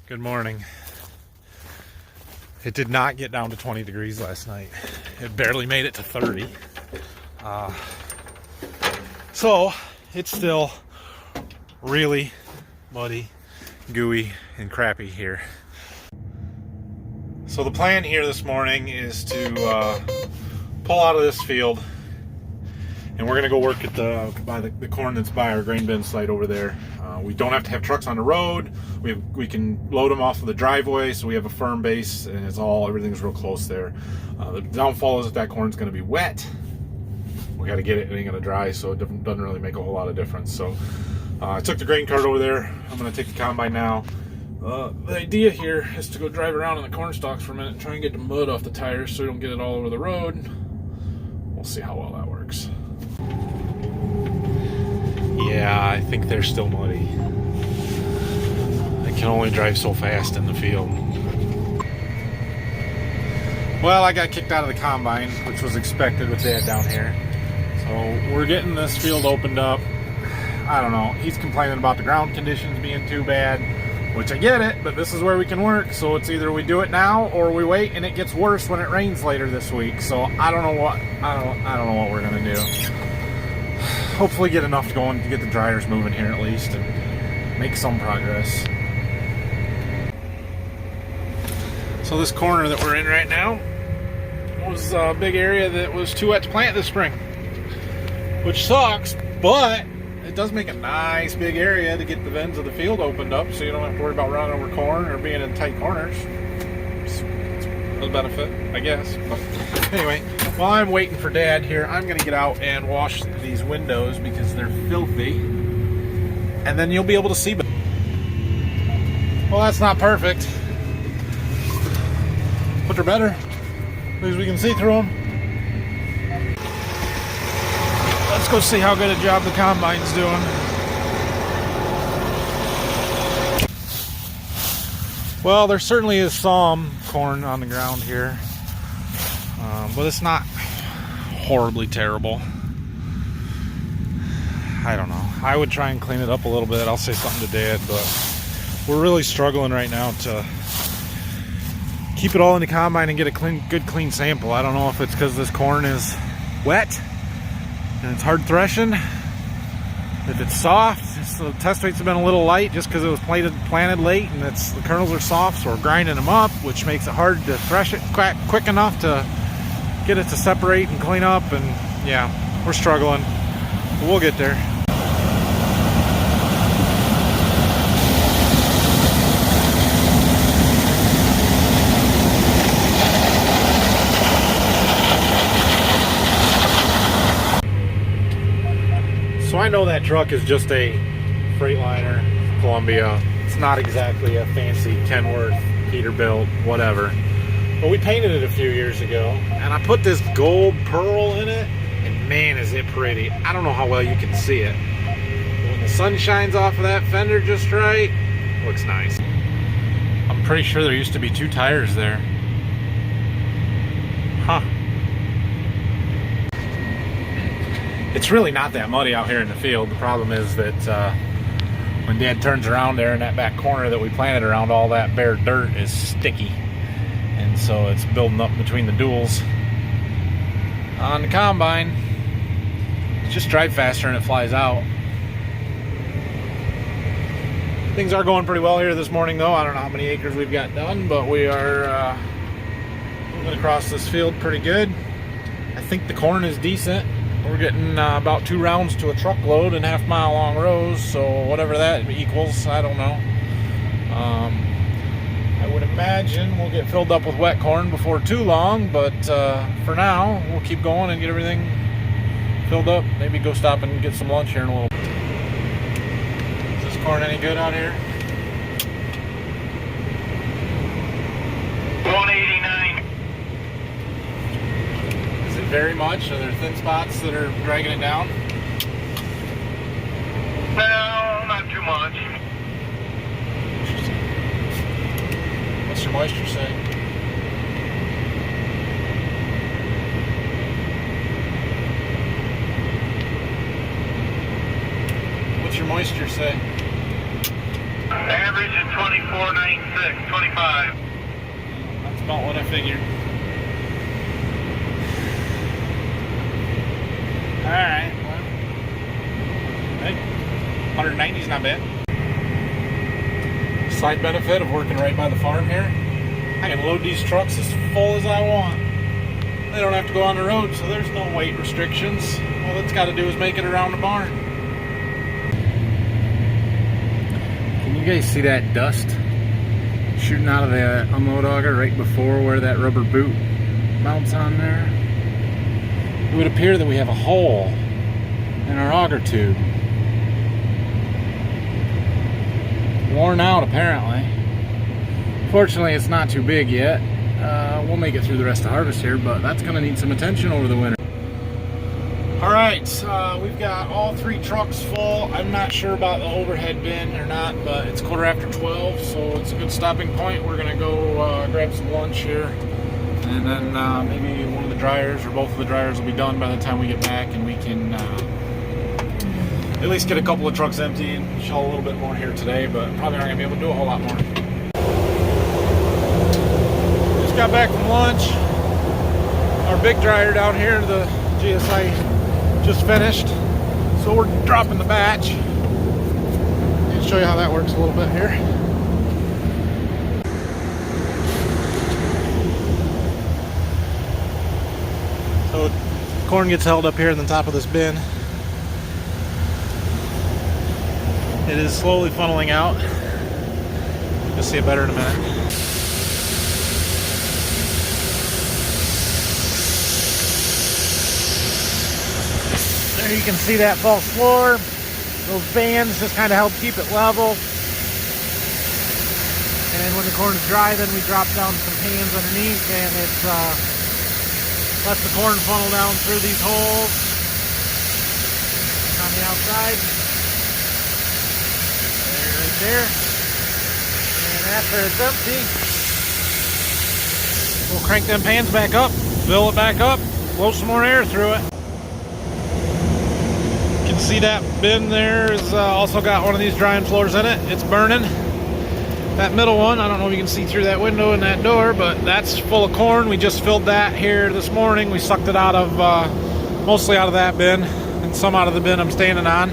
Good morning. It did not get down to 20 degrees last night. It barely made it to 30. So it's still really muddy, gooey, and crappy here. So the plan here this morning is to pull out of this field, and we're gonna go work at the corn that's by our grain bin site over there. We don't have to have trucks on the road. We can load them off of the driveway, so we have a firm base, and everything's real close there. The downfall is that corn's gonna be wet. We got to get it. It ain't gonna dry, so it doesn't really make a whole lot of difference. So I took the grain cart over there. I'm gonna take the combine now. The idea here is to go drive around in the corn stalks for a minute and try and get the mud off the tires so we don't get it all over the road. We'll see how well that works. Yeah, I think they're still muddy. I can only drive so fast in the field. Well, I got kicked out of the combine, which was expected with Dad down here. So we're getting this field opened up. I don't know. He's complaining about the ground conditions being too bad, which I get it, but this is where we can work. So it's either we do it now or we wait and it gets worse when it rains later this week. So I don't know what we're gonna do. Hopefully get enough going to get the dryers moving here at least and make some progress. So this corner that we're in right now was a big area that was too wet to plant this spring, which sucks, but it does make a nice big area to get the ends of the field opened up so you don't have to worry about running over corn or being in tight corners. It's a benefit, I guess. But anyway, while I'm waiting for Dad here, I'm going to get out and wash these windows because they're filthy, and then you'll be able to see better. Well, that's not perfect, but they're better because we can see through them. Let's go see how good a job the combine's doing. Well, there certainly is some corn on the ground here, but it's not horribly terrible. I don't know. I would try and clean it up a little bit. I'll say something to Dad, but we're really struggling right now to keep it all in the combine and get a good clean sample. I don't know if it's because this corn is wet and it's hard threshing, if it's soft. The test weights have been a little light just because it was planted late, and the kernels are soft, so we're grinding them up, which makes it hard to thresh it quick enough to get it to separate and clean up. And yeah, we're struggling, but we'll get there. So I know that truck is just a Freightliner Columbia. It's not exactly a fancy Kenworth, Peterbilt, whatever. But we painted it a few years ago, and I put this gold pearl in it, and man, is it pretty. I don't know how well you can see it, but when the sun shines off of that fender just right, it looks nice. I'm pretty sure there used to be 2 tires there. Huh. It's really not that muddy out here in the field. The problem is that when Dad turns around there in that back corner that we planted around, all that bare dirt is sticky. And so it's building up between the duals. On the combine, just drive faster and it flies out. Things are going pretty well here this morning though. I don't know how many acres we've got done, but we are moving across this field pretty good. I think the corn is decent. We're getting about 2 rounds to a truckload in half-mile long rows, so whatever that equals, I don't know. I would imagine we'll get filled up with wet corn before too long, but for now, we'll keep going and get everything filled up. Maybe go stop and get some lunch here in a little bit. Is this corn any good out here? 189. Is it very much? Are there thin spots that are dragging it down? No, not too much. What's your moisture say? What's your moisture say? Average average is 24.96, 25. That's about what I figured. Alright, well, hey, 190 is not bad. Side benefit of working right by the farm here, I can load these trucks as full as I want. They don't have to go on the road, so there's no weight restrictions. All it's got to do is make it around the barn. Can you guys see that dust shooting out of the unload auger right before where that rubber boot mounts on there? It would appear that we have a hole in our auger tube. Worn out, apparently. Fortunately, it's not too big yet. We'll make it through the rest of harvest here, but that's going to need some attention over the winter. Alright, we've got all 3 trucks full. I'm not sure about the overhead bin or not, but it's 12:15, so it's a good stopping point. We're going to go grab some lunch here, and then maybe one of the dryers or both of the dryers will be done by the time we get back, and we can at least get a couple of trucks empty and shell a little bit more here today, but probably aren't going to be able to do a whole lot more. Just got back from lunch. Our big dryer down here, the GSI, just finished, so we're dropping the batch. I'll show you how that works a little bit here. So corn gets held up here in the top of this bin. It is slowly funneling out. You'll see it better in a minute. There you can see that false floor. Those bands just kind of help keep it level. And when the corn is dry, then we drop down some pans underneath, and it lets the corn funnel down through these holes on the outside. There, right there. And after it's empty, we'll crank them pans back up, fill it back up, blow some more air through it. You can see that bin there is also got one of these drying floors in it. It's burning. That middle one, I don't know if you can see through that window in that door, but that's full of corn. We just filled that here this morning. We sucked it out of, mostly out of that bin, and some out of the bin I'm standing on.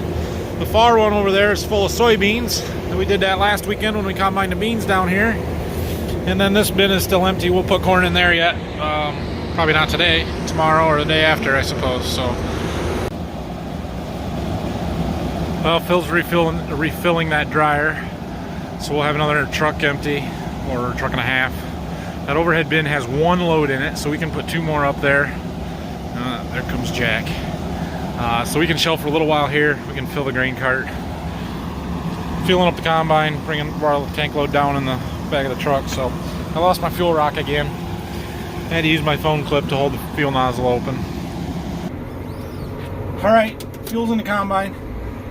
The far one over there is full of soybeans. We did that last weekend when we combined the beans down here. And then this bin is still empty. We'll put corn in there yet. Probably not today, tomorrow, or the day after, I suppose. So, well, Phil's refilling that dryer. So we'll have another truck empty, or a truck and a half. That overhead bin has 1 load in it, so we can put 2 more up there. There comes Jack. So we can shell for a little while here. We can fill the grain cart. Fueling up the combine, bringing our tank load down in the back of the truck. So I lost my fuel rock again. I had to use my phone clip to hold the fuel nozzle open. Alright, fuel's in the combine.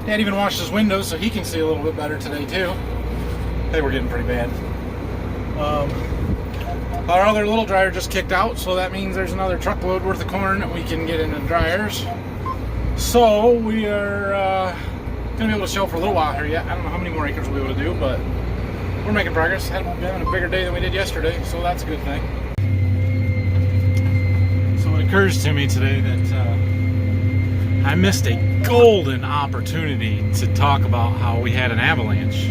Dad even washed his windows so he can see a little bit better today too. They were getting pretty bad. Our other little dryer just kicked out, so that means there's another truckload worth of corn that we can get in the dryers. So we are going to be able to shell for a little while here yet. I don't know how many more acres we'll be able to do, but we're making progress. Having a bigger day than we did yesterday, so that's a good thing. So it occurs to me today that I missed a golden opportunity to talk about how we had an avalanche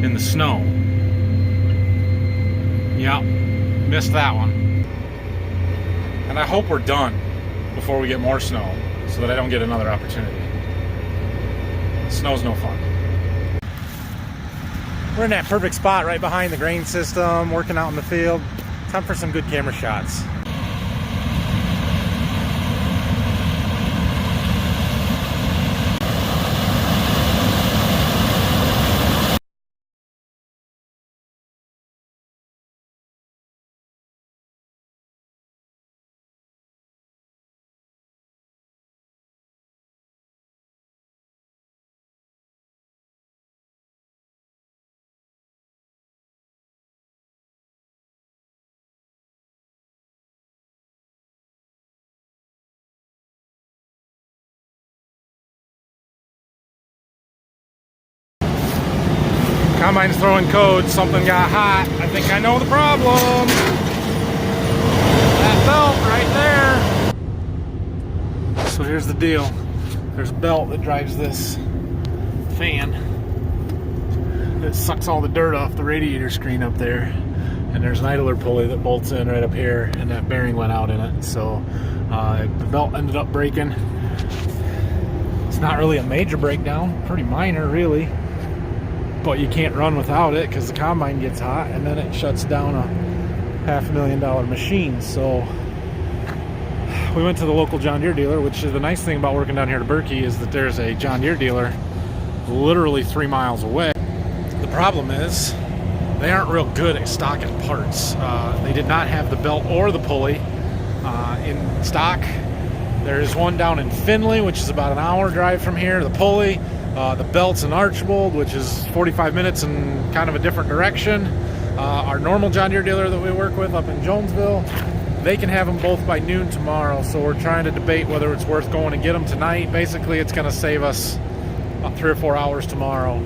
in the snow. Yep, missed that one. And I hope we're done before we get more snow so that I don't get another opportunity. Snow's no fun. We're in that perfect spot right behind the grain system, working out in the field. Time for some good camera shots. Combine's throwing code. Something got hot. I think I know the problem. That belt right there. So here's the deal. There's a belt that drives this fan that sucks all the dirt off the radiator screen up there. And there's an idler pulley that bolts in right up here, and that bearing went out in it. So the belt ended up breaking. It's not really a major breakdown, pretty minor really. But you can't run without it because the combine gets hot and then it shuts down a $500,000 machine. So we went to the local John Deere dealer, which is the nice thing about working down here to Berkey is that there's a John Deere dealer literally 3 miles away. The problem is they aren't real good at stocking parts. They did not have the belt or the pulley in stock. There is one down in Findlay, which is about an hour drive from here. The pulley. The belt's in Archbold, which is 45 minutes in kind of a different direction. Our normal John Deere dealer that we work with up in Jonesville, they can have them both by noon tomorrow. So we're trying to debate whether it's worth going to get them tonight. Basically, it's going to save us about 3 or 4 hours tomorrow.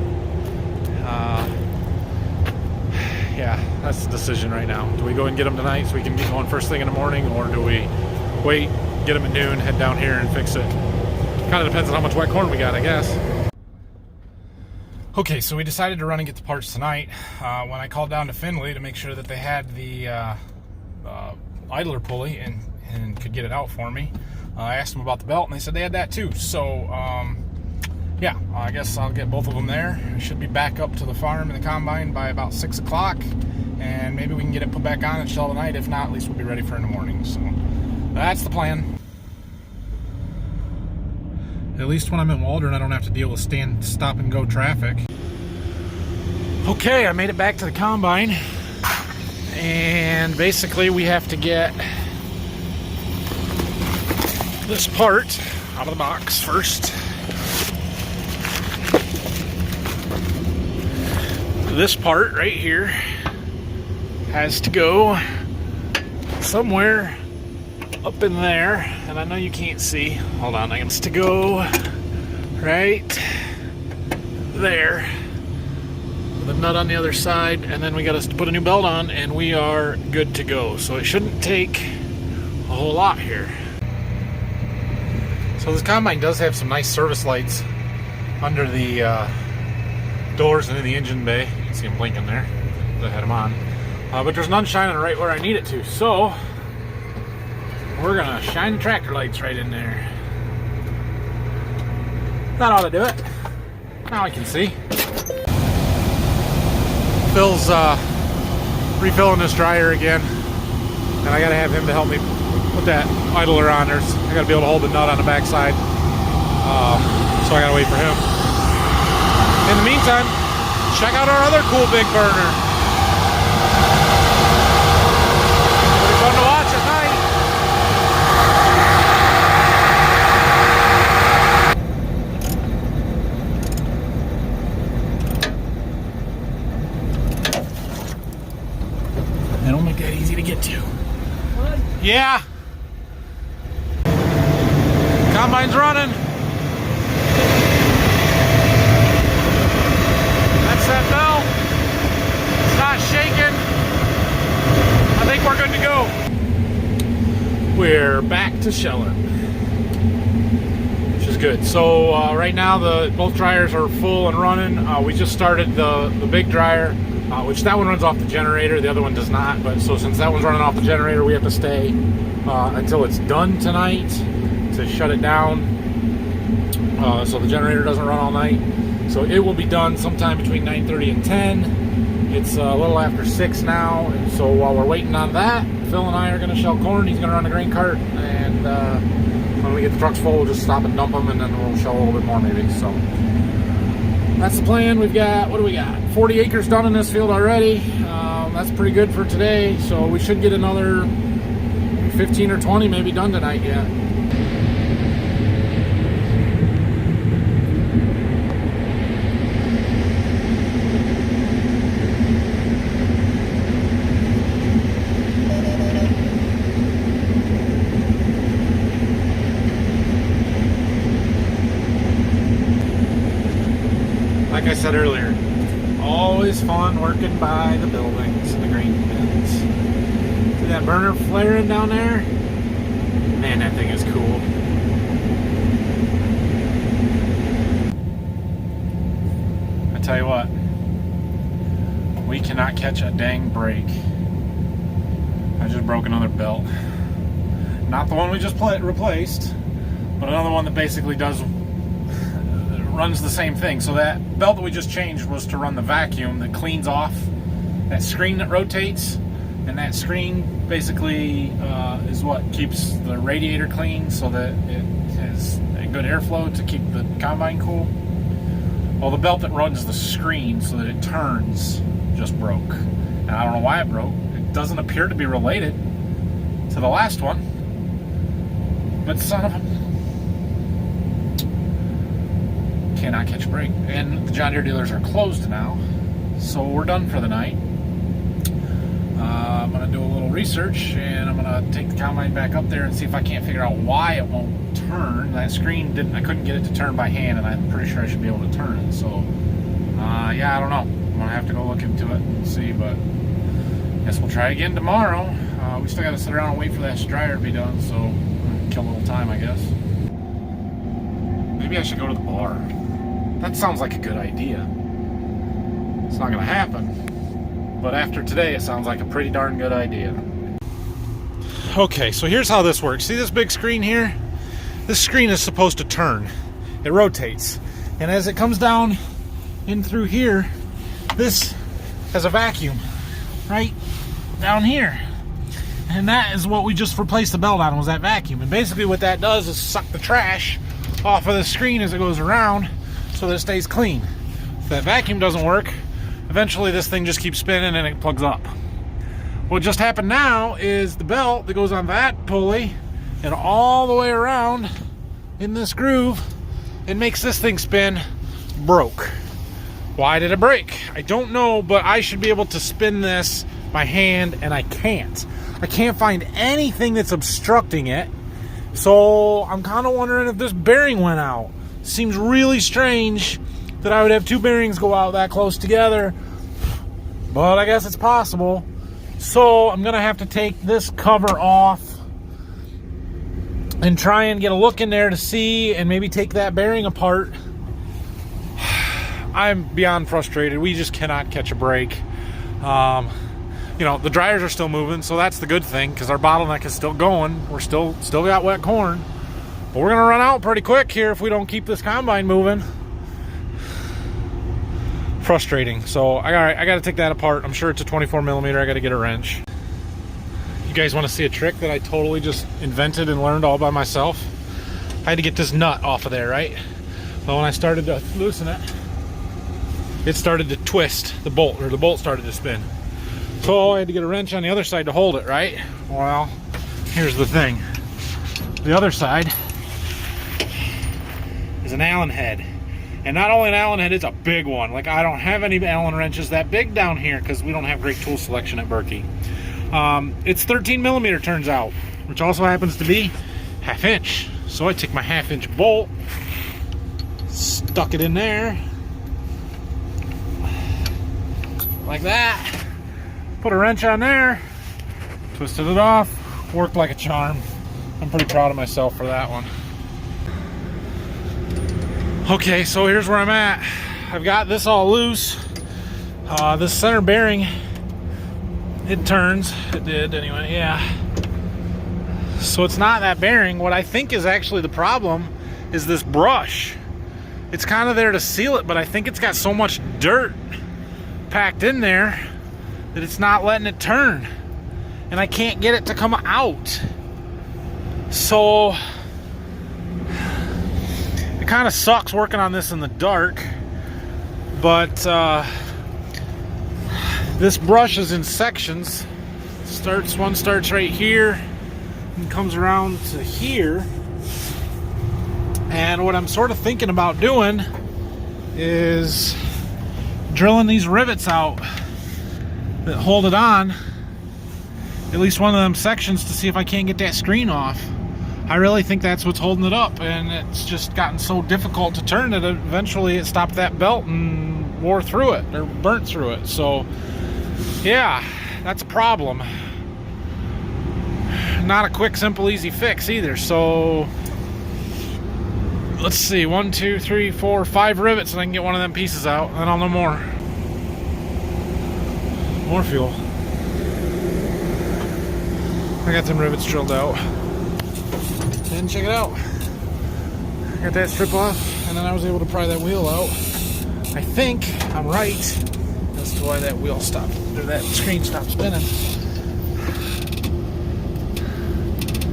Yeah, that's the decision right now. Do we go and get them tonight so we can get going first thing in the morning, or do we wait, get them at noon, head down here and fix it? Kind of depends on how much wet corn we got, I guess. Okay, so we decided to run and get the parts tonight. When I called down to Findlay to make sure that they had the idler pulley and could get it out for me, I asked them about the belt and they said they had that too. So yeah, I guess I'll get both of them there. I should be back up to the farm and the combine by about 6 o'clock, and maybe we can get it put back on and shell tonight. If not, at least we'll be ready for in the morning. So that's the plan. At least when I'm in Waldron, I don't have to deal with stop and go traffic. Okay, I made it back to the combine, and basically we have to get this part out of the box first. This part right here has to go somewhere up in there, and I know you can't see. Hold on, it has to go right there with a nut on the other side, and then we got to put a new belt on, and we are good to go. So it shouldn't take a whole lot here. So this combine does have some nice service lights under the doors and in the engine bay. You can see them blinking there. I had them on, but there's none shining right where I need it to. So we're gonna shine the tractor lights right in there. That ought to do it. Now I can see. Phil's refilling this dryer again, and I gotta have him to help me put that idler on. I gotta be able to hold the nut on the backside, so I gotta wait for him. In the meantime, check out our other cool big burner. Pretty fun to watch at night. They don't make that easy to get to. What? Yeah. Combine's running. That's that bell. It's not shaking. I think we're good to go. We're back to shelling, which is good. So right now both dryers are full and running. We just started the big dryer, which that one runs off the generator. The other one does not. But so since that one's running off the generator, we have to stay until it's done tonight to shut it down. So the generator doesn't run all night. So it will be done sometime between 9:30 and 10. It's a little after 6 now, and so while we're waiting on that, Phil and I are going to shell corn. He's going to run the grain cart, and when we get the trucks full, we'll just stop and dump them, and then we'll shell a little bit more maybe. So that's the plan. We've got, what do we got? 40 acres done in this field already. That's pretty good for today, so we should get another 15 or 20 maybe done tonight yet. Like I said earlier, always always fun working by the buildings and the grain bins. See that burner flaring down there? Man, that thing is cool. I tell you what, we cannot catch a dang break. I just broke another belt. Not the one we just replaced, but another one that basically runs the same thing. So that belt that we just changed was to run the vacuum that cleans off that screen that rotates, and that screen basically is what keeps the radiator clean so that it has a good airflow to keep the combine cool. Well, the belt that runs the screen so that it turns just broke. And I don't know why it broke. It doesn't appear to be related to the last one. But son of a... cannot catch a break. And the John Deere dealers are closed now. So we're done for the night. I'm going to do a little research, and I'm going to take the combine back up there and see if I can't figure out why it won't turn. That screen I couldn't get it to turn by hand, and I'm pretty sure I should be able to turn it. So, yeah, I don't know. I'm going to have to go look into it and see, but I guess we'll try again tomorrow. We still got to sit around and wait for that dryer to be done, so kill a little time, I guess. Maybe I should go to the bar. That sounds like a good idea. It's not going to happen. But after today, it sounds like a pretty darn good idea. Okay, so here's how this works. See this big screen here? This screen is supposed to turn. It rotates. And as it comes down in through here, this has a vacuum right down here. And that is what we just replaced the belt on, was that vacuum. And basically what that does is suck the trash off of the screen as it goes around so that it stays clean. If that vacuum doesn't work, eventually this thing just keeps spinning and it plugs up. What just happened now is the belt that goes on that pulley and all the way around in this groove, it makes this thing spin, broke. Why did it break? I don't know, but I should be able to spin this by hand, and I can't. I can't find anything that's obstructing it. So I'm kind of wondering if this bearing went out. Seems really strange that I would have two bearings go out that close together, but I guess it's possible. So I'm gonna have to take this cover off and try and get a look in there to see, and maybe take that bearing apart. I'm beyond frustrated. We just cannot catch a break. You know, the dryers are still moving, so that's the good thing, because our bottleneck is still going. We're still got wet corn, but we're gonna run out pretty quick here if we don't keep this combine moving. Frustrating. So I got to take that apart. I'm sure it's a 24 millimeter. I got to get a wrench. You guys want to see a trick that I totally just invented and learned all by myself? I had to get this nut off of there, right? But when I started to loosen it, it started to twist the bolt, or the bolt started to spin. So I had to get a wrench on the other side to hold it, right? Well, here's the thing. The other side is an Allen head. And not only an Allen head, it's a big one. Like, I don't have any Allen wrenches that big down here because we don't have great tool selection at Berkey. It's 13 millimeter, turns out, which also happens to be 1/2 inch. So I took my 1/2 inch bolt, stuck it in there, like that, put a wrench on there, twisted it off, worked like a charm. I'm pretty proud of myself for that one. Okay, so here's where I'm at. I've got this all loose. This center bearing, it turns. It did anyway, yeah. So it's not that bearing. What I think is actually the problem is this brush. It's kind of there to seal it, but I think it's got so much dirt packed in there that it's not letting it turn. And I can't get it to come out. So it kind of sucks working on this in the dark, but this brush is in sections. One starts right here and comes around to here. And what I'm sort of thinking about doing is drilling these rivets out that hold it on, at least one of them sections, to see if I can't get that screen off. I really think that's what's holding it up, and it's just gotten so difficult to turn that eventually it stopped that belt and wore through it or burnt through it. So yeah, that's a problem. Not a quick, simple, easy fix either. So let's see, 1, 2, 3, 4, 5 rivets, and I can get one of them pieces out, and I'll know more. More fuel. I got some rivets drilled out. And check it out. Got that strip off, and then I was able to pry that wheel out. I think I'm right as to why that wheel stopped, or that screen stopped spinning.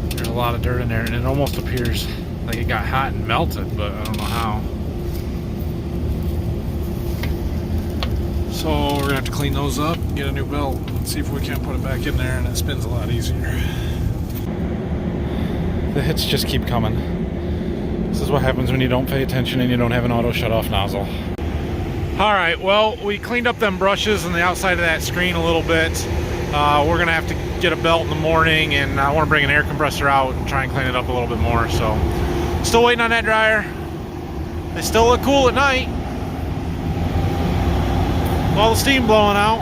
There's a lot of dirt in there, and it almost appears like it got hot and melted, but I don't know how. So we're gonna have to clean those up, get a new belt, and see if we can't put it back in there, and it spins a lot easier. The hits just keep coming. This is what happens when you don't pay attention and you don't have an auto shut off nozzle. Alright, well, we cleaned up them brushes on the outside of that screen a little bit. We're gonna have to get a belt in the morning, and I want to bring an air compressor out and try and clean it up a little bit more. So still waiting on that dryer. They still look cool at night. All the steam blowing out.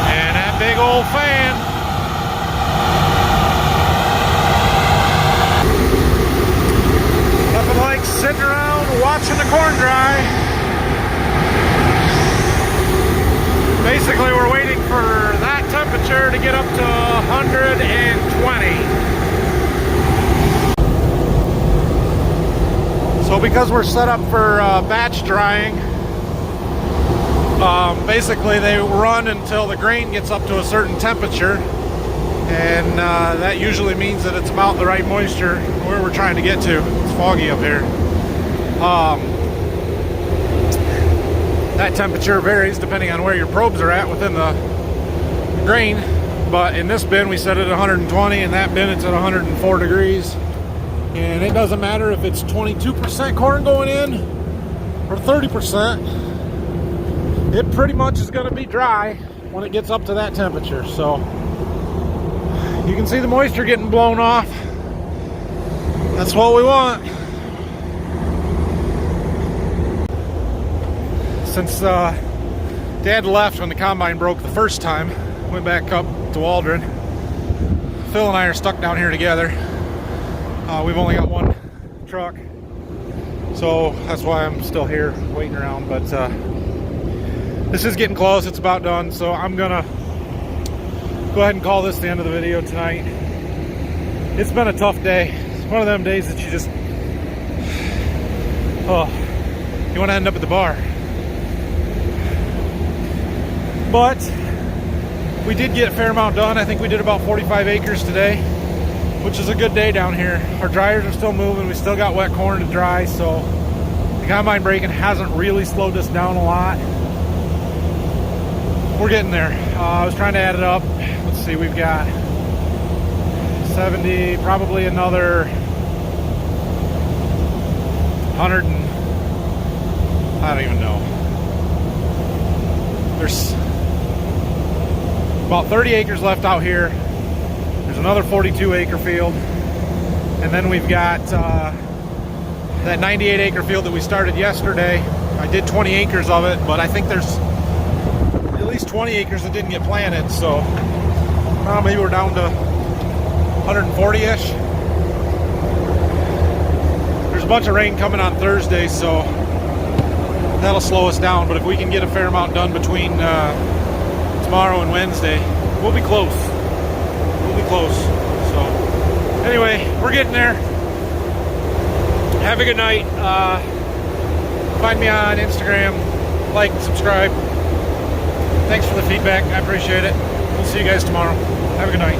And that big old fan. Nothing like sitting around watching the corn dry. Basically, we're waiting for that temperature to get up to 120. So because we're set up for batch drying, basically they run until the grain gets up to a certain temperature, and that usually means that it's about the right moisture where we're trying to get to. It's foggy up here. That temperature varies depending on where your probes are at within the grain, but in this bin we set it at 120, in that bin it's at 104 degrees. And it doesn't matter if it's 22% corn going in or 30%. It pretty much is going to be dry when it gets up to that temperature. So you can see the moisture getting blown off. That's what we want. Since Dad left when the combine broke the first time, went back up to Waldron. Phil and I are stuck down here together. We've only got one truck, so that's why I'm still here waiting around. But this is getting close. It's about done, so I'm gonna go ahead and call this the end of the video tonight. It's been a tough day. It's one of them days that you just, you want to end up at the bar. But we did get a fair amount done. I think we did about 45 acres today, which is a good day down here. Our dryers are still moving. We still got wet corn to dry, so the combine breaking hasn't really slowed us down a lot. We're getting there. I was trying to add it up. Let's see, we've got 70, probably another 100 and I don't even know. There's about 30 acres left out here. There's another 42 acre field, and then we've got that 98 acre field that we started yesterday. I did 20 acres of it, but I think there's at least 20 acres that didn't get planted, so maybe we're down to 140-ish. There's a bunch of rain coming on Thursday, so that'll slow us down, but if we can get a fair amount done between tomorrow and Wednesday, we'll be close. We'll be close. So anyway, we're getting there. Have a good night. Find me on Instagram, like, subscribe. Thanks for the feedback. I appreciate it. We'll see you guys tomorrow. Have a good night.